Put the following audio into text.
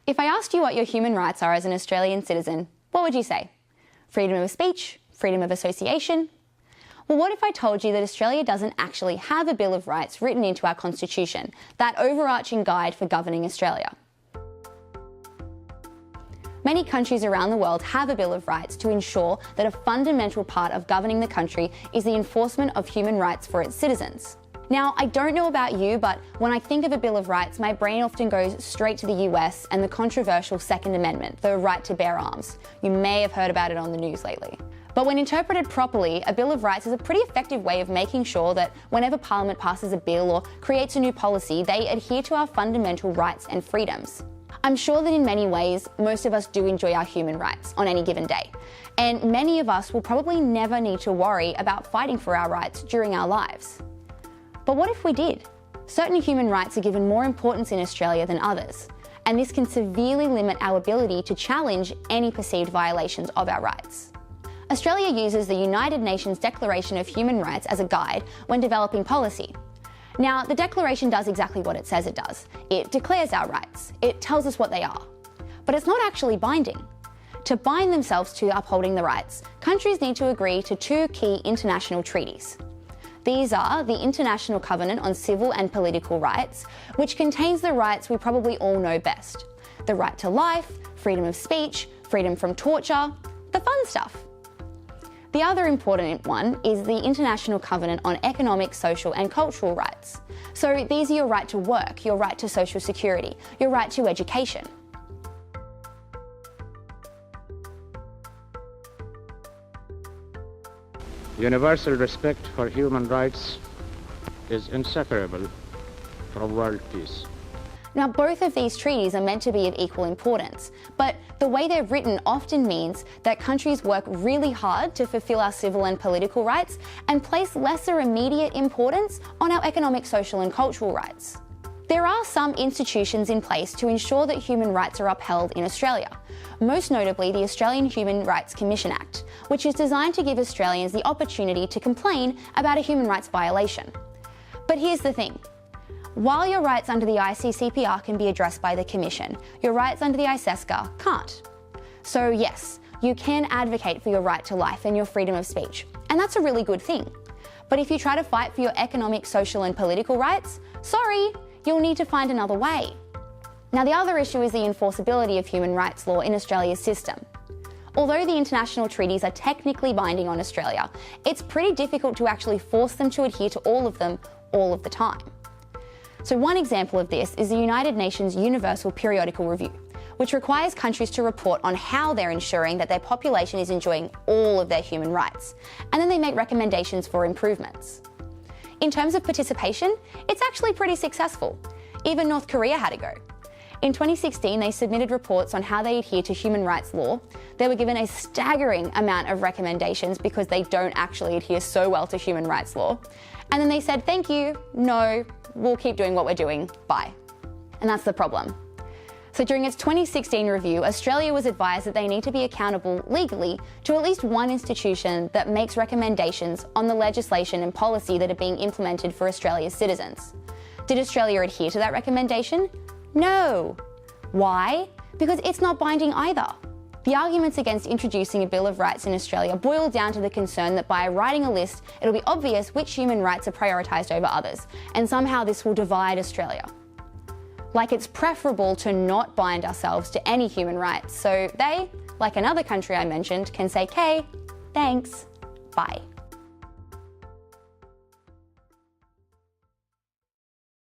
If I asked you what your human rights are as an Australian citizen, what would you say? Freedom of speech? Freedom of association? Well, what if I told you that Australia doesn't actually have a Bill of Rights written into our Constitution, that overarching guide for governing Australia? Many countries around the world have a Bill of Rights to ensure that a fundamental part of governing the country is the enforcement of human rights for its citizens. Now, I don't know about you, but when I think of a Bill of Rights, my brain often goes straight to the US and the controversial Second Amendment, the right to bear arms. You may have heard about it on the news lately. But when interpreted properly, a Bill of Rights is a pretty effective way of making sure that whenever Parliament passes a bill or creates a new policy, they adhere to our fundamental rights and freedoms. I'm sure that in many ways, most of us do enjoy our human rights on any given day. And many of us will probably never need to worry about fighting for our rights during our lives. But what if we did? Certain human rights are given more importance in Australia than others, and this can severely limit our ability to challenge any perceived violations of our rights. Australia uses the United Nations Declaration of Human Rights as a guide when developing policy. Now, the Declaration does exactly what it says it does. It declares our rights. It tells us what they are. But it's not actually binding. To bind themselves to upholding the rights, countries need to agree to two key international treaties. These are the International Covenant on Civil and Political Rights, which contains the rights we probably all know best. The right to life, freedom of speech, freedom from torture, the fun stuff. The other important one is the International Covenant on Economic, Social and Cultural Rights. So these are your right to work, your right to social security, your right to education. Universal respect for human rights is inseparable from world peace. Now, both of these treaties are meant to be of equal importance, but the way they're written often means that countries work really hard to fulfill our civil and political rights and place lesser immediate importance on our economic, social and cultural rights. There are some institutions in place to ensure that human rights are upheld in Australia, most notably the Australian Human Rights Commission Act, which is designed to give Australians the opportunity to complain about a human rights violation. But here's the thing. While your rights under the ICCPR can be addressed by the Commission, your rights under the ICESCA can't. So yes, you can advocate for your right to life and your freedom of speech, and that's a really good thing. But if you try to fight for your economic, social and political rights, sorry, you'll need to find another way. Now, the other issue is the enforceability of human rights law in Australia's system. Although the international treaties are technically binding on Australia, it's pretty difficult to actually force them to adhere to all of them all of the time. So one example of this is the United Nations Universal Periodical Review, which requires countries to report on how they're ensuring that their population is enjoying all of their human rights, and then they make recommendations for improvements. In terms of participation, it's actually pretty successful. Even North Korea had a go. In 2016, they submitted reports on how they adhere to human rights law. They were given a staggering amount of recommendations because they don't actually adhere so well to human rights law. And then they said, thank you, no, we'll keep doing what we're doing, bye. And that's the problem. So during its 2016 review, Australia was advised that they need to be accountable legally to at least one institution that makes recommendations on the legislation and policy that are being implemented for Australia's citizens. Did Australia adhere to that recommendation? No. Why? Because it's not binding either. The arguments against introducing a Bill of Rights in Australia boil down to the concern that by writing a list, it'll be obvious which human rights are prioritised over others, and somehow this will divide Australia. Like it's preferable to not bind ourselves to any human rights, so they, like another country I mentioned, can say, "Okay, thanks, bye."